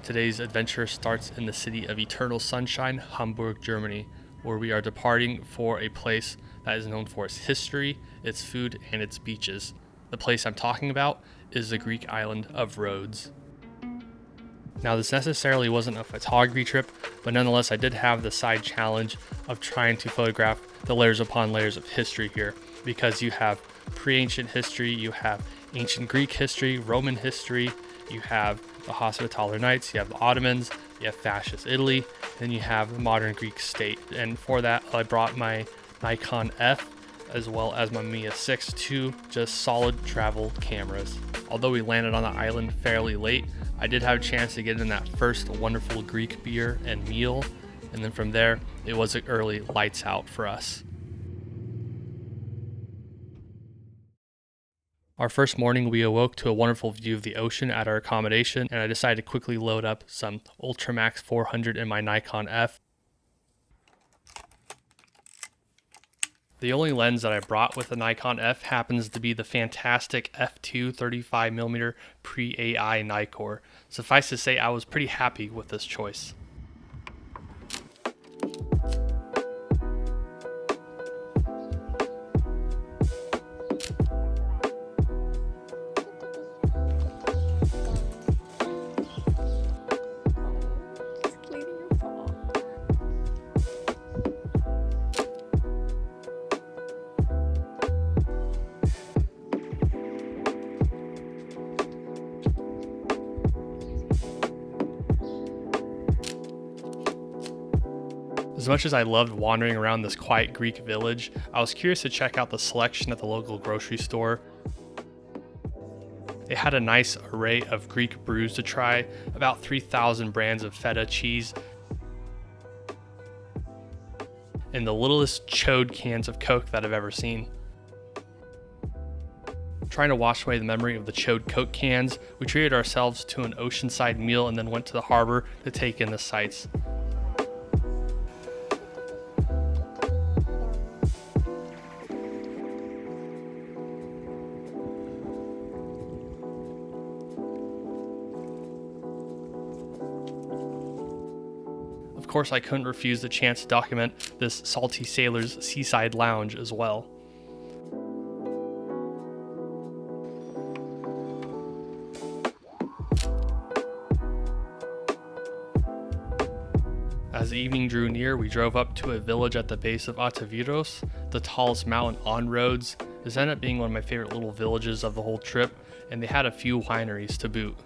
Today's adventure starts in the city of eternal sunshine, Hamburg, Germany, where we are departing for a place that is known for its history, its food, and its beaches. The place I'm talking about is the Greek island of Rhodes. Now, this necessarily wasn't a photography trip, but nonetheless I did have the side challenge of trying to photograph the layers upon layers of history here, because you have pre-ancient history, you have ancient Greek history, Roman history, you have the Hospitaller Knights, you have the Ottomans, you have fascist Italy, then you have the modern Greek state. And for that, I brought my Nikon F as well as my Mamiya 6, two just solid travel cameras. Although we landed on the island fairly late, I did have a chance to get in that first wonderful Greek beer and meal, and then from there, it was an early lights out for us. Our first morning, we awoke to a wonderful view of the ocean at our accommodation, and I decided to quickly load up some Ultramax 400 in my Nikon F. The only lens that I brought with the Nikon F happens to be the fantastic f2 35mm pre-AI Nikkor. Suffice to say, I was pretty happy with this choice. As much as I loved wandering around this quiet Greek village, I was curious to check out the selection at the local grocery store. They had a nice array of Greek brews to try, about 3,000 brands of feta cheese, and the littlest chode cans of Coke that I've ever seen. Trying to wash away the memory of the chode Coke cans, we treated ourselves to an oceanside meal and then went to the harbor to take in the sights. Of course, I couldn't refuse the chance to document this salty sailor's seaside lounge as well. As the evening drew near, we drove up to a village at the base of Ataviros, the tallest mountain on Rhodes. This ended up being one of my favorite little villages of the whole trip, and they had a few wineries to boot.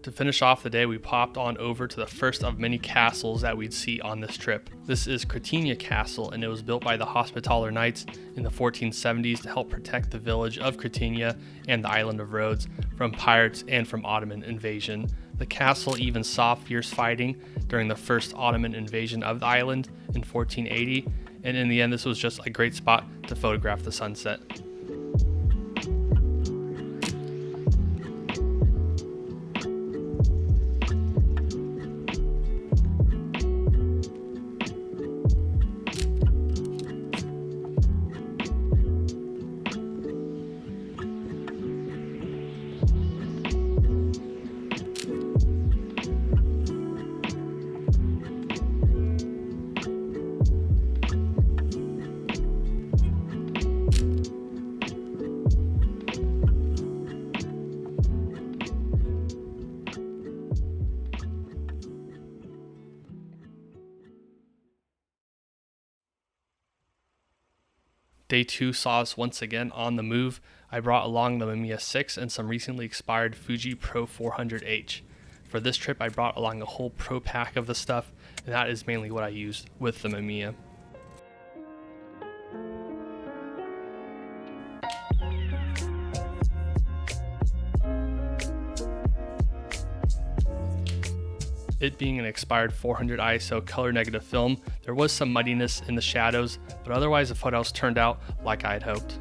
To finish off the day, we popped on over to the first of many castles that we'd see on this trip. This is Cretinia Castle, and it was built by the Hospitaller Knights in the 1470s to help protect the village of Cretinia and the island of Rhodes from pirates and from Ottoman invasion. The castle even saw fierce fighting during the first Ottoman invasion of the island in 1480, and in the end this was just a great spot to photograph the sunset. Day 2 saw us once again on the move. I brought along the Mamiya 6 and some recently expired Fuji Pro 400H. For this trip I brought along a whole pro pack of the stuff, and that is mainly what I used with the Mamiya. It being an expired 400 ISO color negative film, there was some muddiness in the shadows, but otherwise the photos turned out like I had hoped.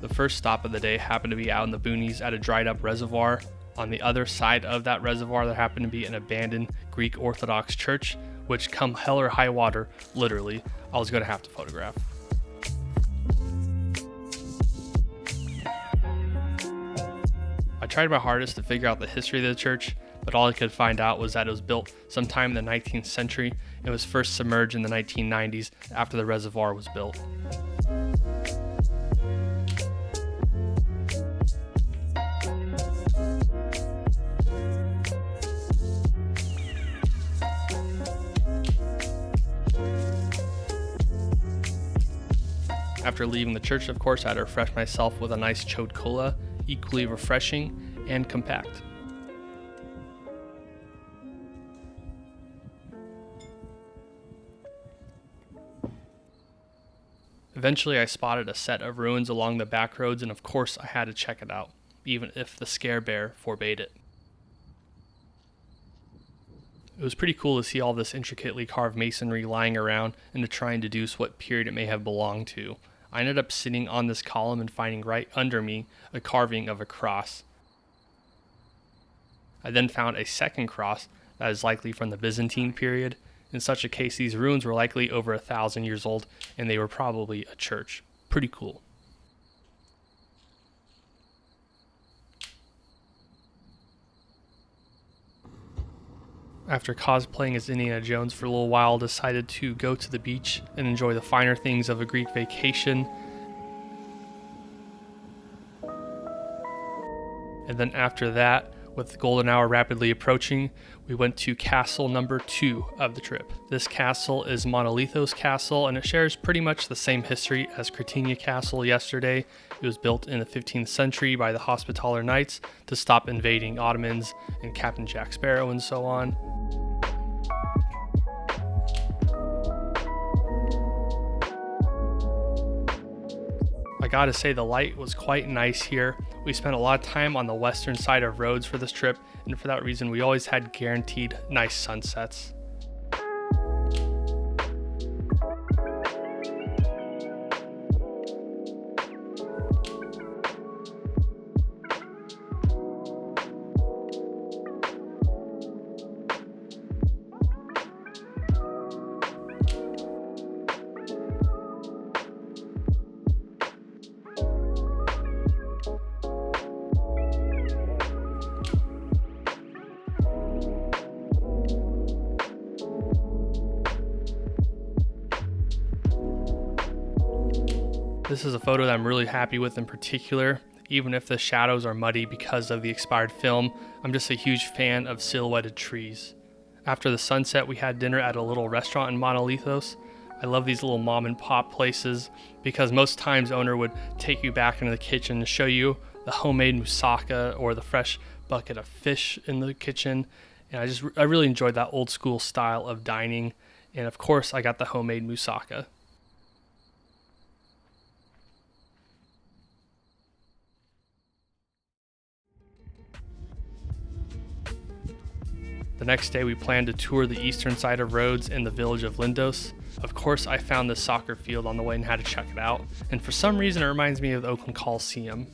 The first stop of the day happened to be out in the boonies at a dried up reservoir. On the other side of that reservoir, there happened to be an abandoned Greek Orthodox church, which come hell or high water, literally, I was gonna have to photograph. I tried my hardest to figure out the history of the church, but all I could find out was that it was built sometime in the 19th century and was first submerged in the 1990s after the reservoir was built. After leaving the church, of course, I had to refresh myself with a nice chilled cola, equally refreshing and compact. Eventually, I spotted a set of ruins along the back roads, and of course, I had to check it out, even if the scare bear forbade it. It was pretty cool to see all this intricately carved masonry lying around and to try and deduce what period it may have belonged to. I ended up sitting on this column and finding right under me a carving of a cross. I then found a second cross that is likely from the Byzantine period. In such a case, these ruins were likely over 1,000 years old, and they were probably a church. Pretty cool. After cosplaying as Indiana Jones for a little while, decided to go to the beach and enjoy the finer things of a Greek vacation. And then after that, with the golden hour rapidly approaching, we went to castle number 2 of the trip. This castle is Monolithos Castle, and it shares pretty much the same history as Cretinia Castle yesterday. It was built in the 15th century by the Hospitaller Knights to stop invading Ottomans and Captain Jack Sparrow and so on. I gotta say the light was quite nice here. We spent a lot of time on the western side of Rhodes for this trip, and for that reason we always had guaranteed nice sunsets. This is a photo that I'm really happy with in particular. Even if the shadows are muddy because of the expired film, I'm just a huge fan of silhouetted trees. After the sunset, we had dinner at a little restaurant in Monolithos. I love these little mom and pop places because most times the owner would take you back into the kitchen to show you the homemade moussaka or the fresh bucket of fish in the kitchen. And I really enjoyed that old school style of dining. And of course, I got the homemade moussaka. The next day we planned to tour the eastern side of Rhodes and the village of Lindos. Of course, I found this soccer field on the way and had to check it out, and for some reason it reminds me of the Oakland Coliseum.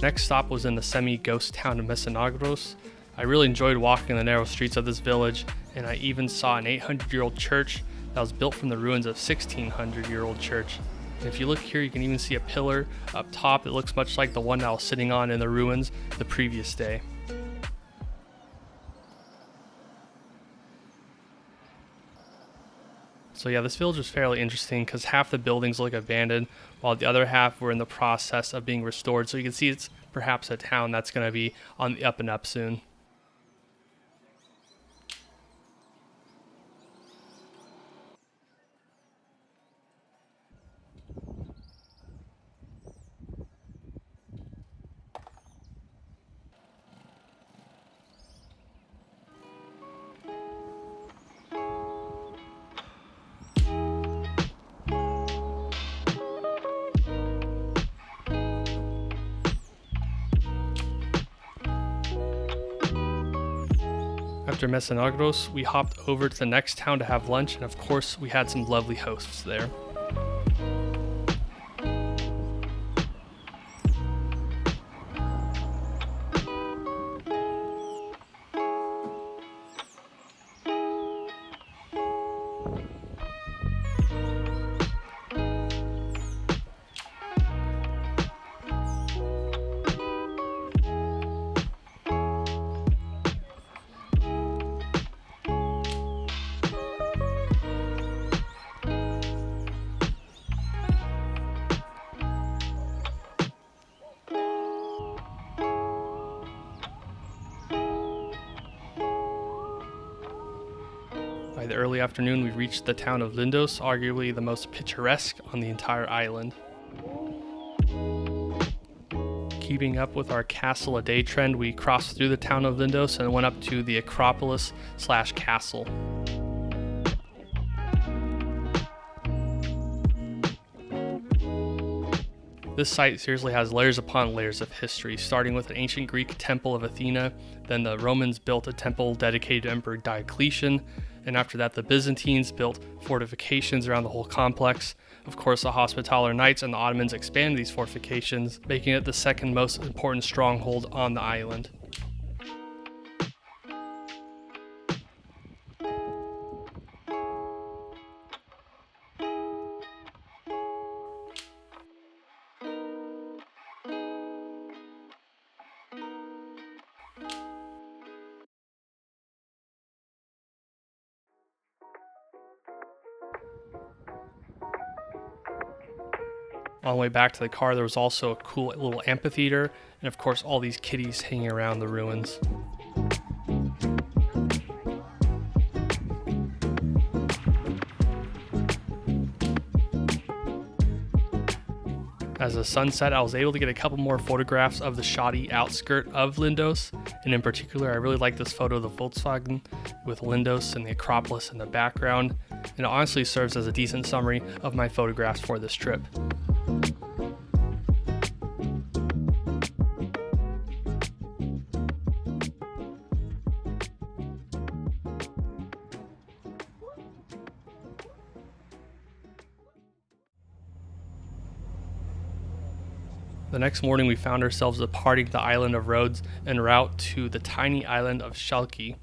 Next stop was in the semi-ghost town of Messinagros. I really enjoyed walking the narrow streets of this village, and I even saw an 800-year-old church that was built from the ruins of a 1600-year-old church. And if you look here, you can even see a pillar up top that looks much like the one I was sitting on in the ruins the previous day. So yeah, this village is fairly interesting because half the buildings look abandoned while the other half were in the process of being restored. So you can see it's perhaps a town that's going to be on the up and up soon. After Mesenagros, we hopped over to the next town to have lunch, and of course we had some lovely hosts there. By the early afternoon, we reached the town of Lindos, arguably the most picturesque on the entire island. Keeping up with our castle a day trend, we crossed through the town of Lindos and went up to the Acropolis/castle. This site seriously has layers upon layers of history, starting with an ancient Greek temple of Athena, then the Romans built a temple dedicated to Emperor Diocletian, and after that the Byzantines built fortifications around the whole complex. Of course, the Hospitaller Knights and the Ottomans expanded these fortifications, making it the second most important stronghold on the island. On the way back to the car, there was also a cool little amphitheater, and of course all these kitties hanging around the ruins. As the sun set, I was able to get a couple more photographs of the shoddy outskirt of Lindos, and in particular I really like this photo of the Volkswagen with Lindos and the Acropolis in the background, and it honestly serves as a decent summary of my photographs for this trip. The next morning we found ourselves departing the island of Rhodes en route to the tiny island of Shalki.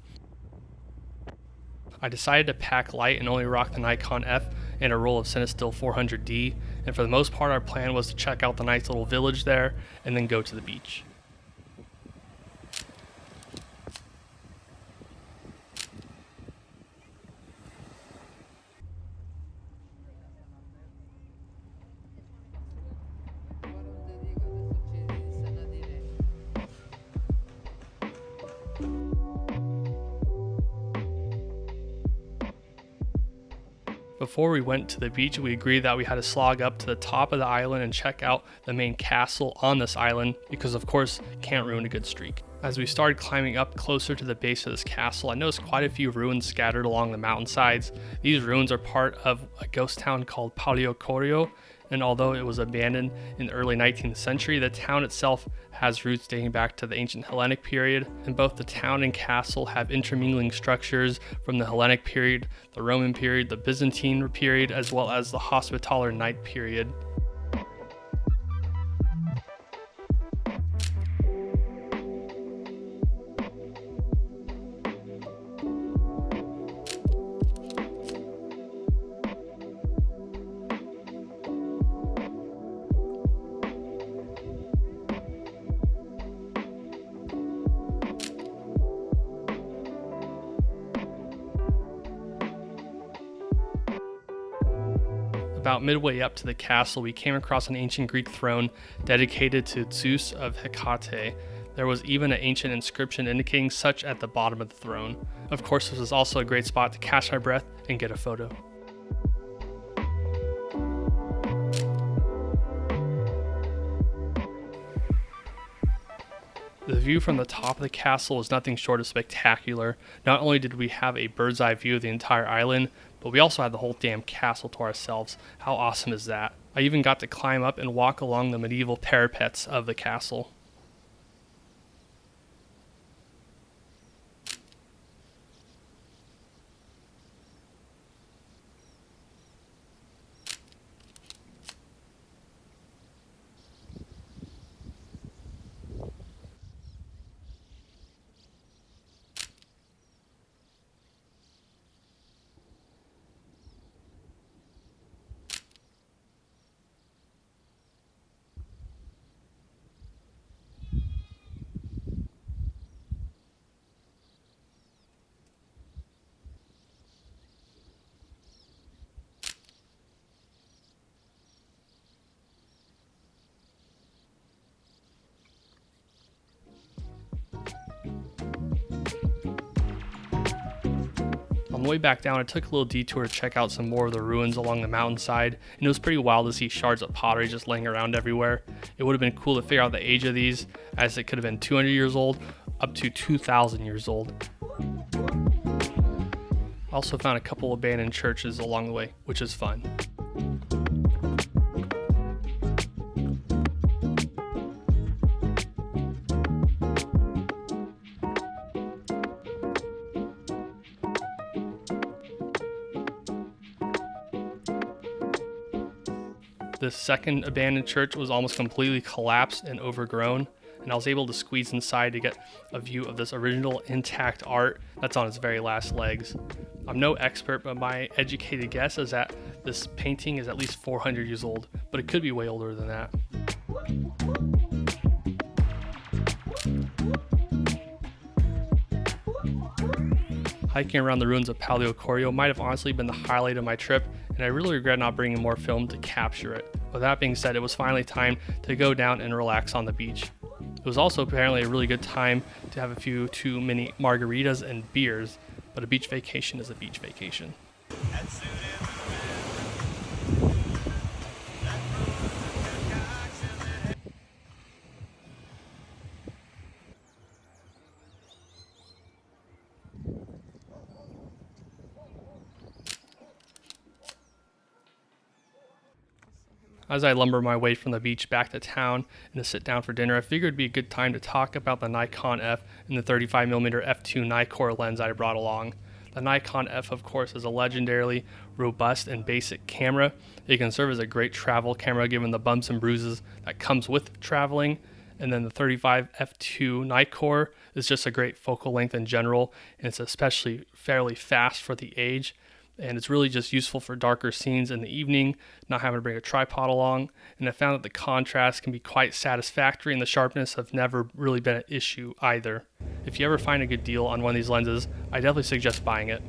I decided to pack light and only rock the Nikon F and a roll of Cinestill 400D, and for the most part our plan was to check out the nice little village there and then go to the beach. Before we went to the beach, we agreed that we had to slog up to the top of the island and check out the main castle on this island, because of course, can't ruin a good streak. As we started climbing up closer to the base of this castle, I noticed quite a few ruins scattered along the mountainsides. These ruins are part of a ghost town called Paleokorio, and although it was abandoned in the early 19th century, the town itself has roots dating back to the ancient Hellenic period, and both the town and castle have intermingling structures from the Hellenic period, the Roman period, the Byzantine period, as well as the Hospitaller Knight period. About midway up to the castle, we came across an ancient Greek throne dedicated to Zeus of Hecate. There was even an ancient inscription indicating such at the bottom of the throne. Of course, this was also a great spot to catch my breath and get a photo. The view from the top of the castle was nothing short of spectacular. Not only did we have a bird's eye view of the entire island, but we also had the whole damn castle to ourselves. How awesome is that? I even got to climb up and walk along the medieval parapets of the castle. On the way back down, I took a little detour to check out some more of the ruins along the mountainside, and it was pretty wild to see shards of pottery just laying around everywhere. It would have been cool to figure out the age of these, as it could have been 200 years old up to 2,000 years old. I also found a couple abandoned churches along the way, which is fun. The second abandoned church was almost completely collapsed and overgrown, and I was able to squeeze inside to get a view of this original intact art that's on its very last legs. I'm no expert, but my educated guess is that this painting is at least 400 years old, but it could be way older than that. Hiking around the ruins of Palio Corio might have honestly been the highlight of my trip, and I really regret not bringing more film to capture it. With that being said, it was finally time to go down and relax on the beach. It was also apparently a really good time to have a few too many margaritas and beers, but a beach vacation is a beach vacation. As I lumber my way from the beach back to town and to sit down for dinner, I figured it'd be a good time to talk about the Nikon F and the 35mm f2 Nikkor lens I brought along. The Nikon F, of course, is a legendarily robust and basic camera. It can serve as a great travel camera given the bumps and bruises that comes with traveling. And then the 35 f2 Nikkor is just a great focal length in general, and it's especially fairly fast for the age. And it's really just useful for darker scenes in the evening, not having to bring a tripod along. And I found that the contrast can be quite satisfactory, and the sharpness have never really been an issue either. If you ever find a good deal on one of these lenses, I definitely suggest buying it.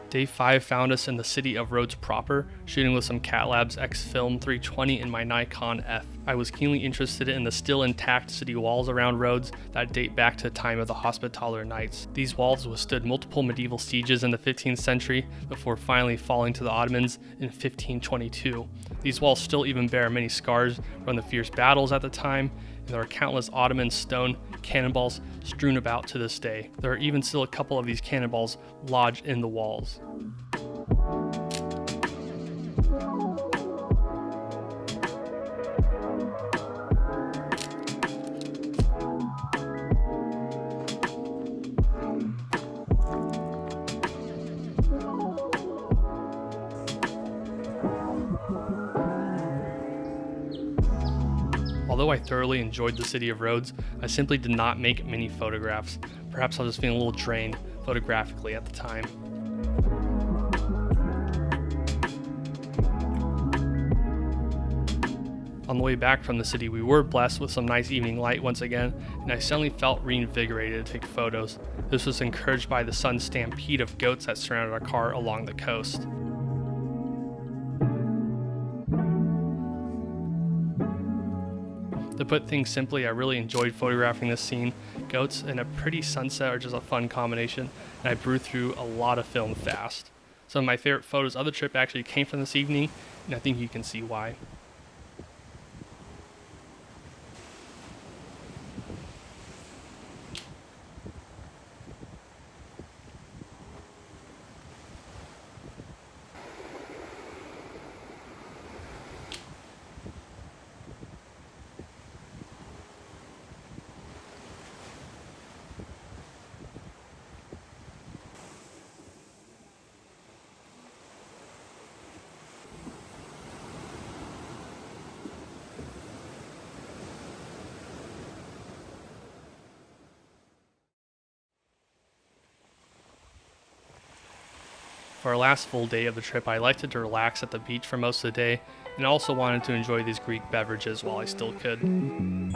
Day 5 found us in the city of Rhodes proper, shooting with some Catlabs X Film 320 in my Nikon F. I was keenly interested in the still intact city walls around Rhodes that date back to the time of the Hospitaller Knights. These walls withstood multiple medieval sieges in the 15th century before finally falling to the Ottomans in 1522. These walls still even bear many scars from the fierce battles at the time, and there are countless Ottoman stone cannonballs strewn about to this day. There are even still a couple of these cannonballs lodged in the walls. Although I thoroughly enjoyed the city of Rhodes, I simply did not make many photographs. Perhaps I was just feeling a little drained photographically at the time. On the way back from the city, we were blessed with some nice evening light once again, and I suddenly felt reinvigorated to take photos. This was encouraged by the sudden stampede of goats that surrounded our car along the coast. To put things simply, I really enjoyed photographing this scene. Goats and a pretty sunset are just a fun combination, and I brew through a lot of film fast. Some of my favorite photos of the trip actually came from this evening, and I think you can see why. For our last full day of the trip, I liked to relax at the beach for most of the day, and also wanted to enjoy these Greek beverages while I still could. In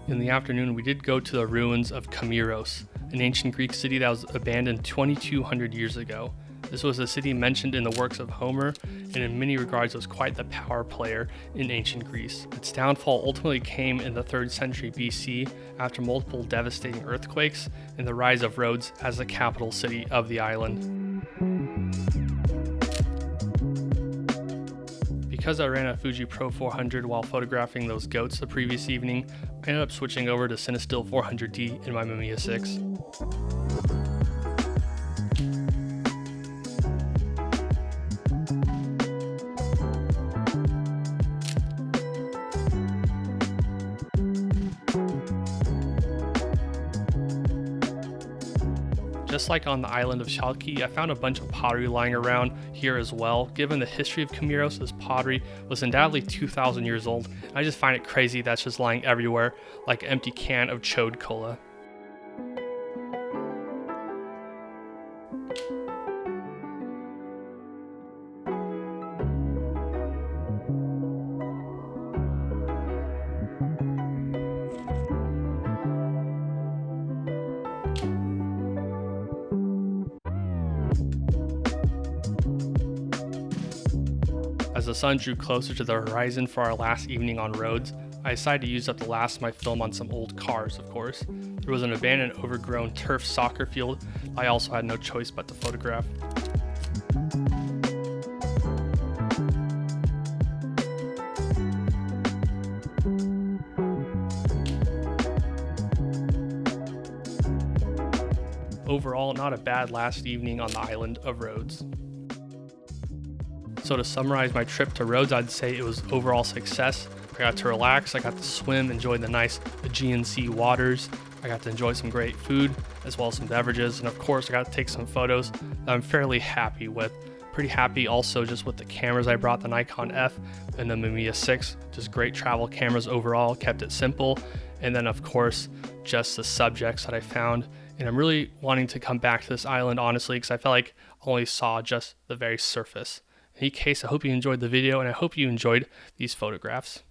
the afternoon, we did go to the ruins of Kamiros, an ancient Greek city that was abandoned 2,200 years ago. This was a city mentioned in the works of Homer, and in many regards was quite the power player in ancient Greece. Its downfall ultimately came in the 3rd century BC after multiple devastating earthquakes and the rise of Rhodes as the capital city of the island. Because I ran a Fuji Pro 400 while photographing those goats the previous evening, I ended up switching over to Cinestill 400D in my Mamiya 6. Just like on the island of Chalki, I found a bunch of pottery lying around here as well. Given the history of Kamiros, this pottery was undoubtedly 2,000 years old. I just find it crazy that's just lying everywhere like an empty can of chode cola. As the sun drew closer to the horizon for our last evening on Rhodes, I decided to use up the last of my film on some old cars, of course. There was an abandoned, overgrown turf soccer field I also had no choice but to photograph. Overall, not a bad last evening on the island of Rhodes. So to summarize my trip to Rhodes, I'd say it was overall success. I got to relax, I got to swim, enjoy the nice Aegean Sea waters. I got to enjoy some great food, as well as some beverages, and of course I got to take some photos that I'm fairly happy with. Pretty happy also just with the cameras I brought, the Nikon F and the Mamiya 6. Just great travel cameras overall, kept it simple. And then of course, just the subjects that I found. And I'm really wanting to come back to this island, honestly, because I felt like I only saw just the very surface. In any case, I hope you enjoyed the video and I hope you enjoyed these photographs.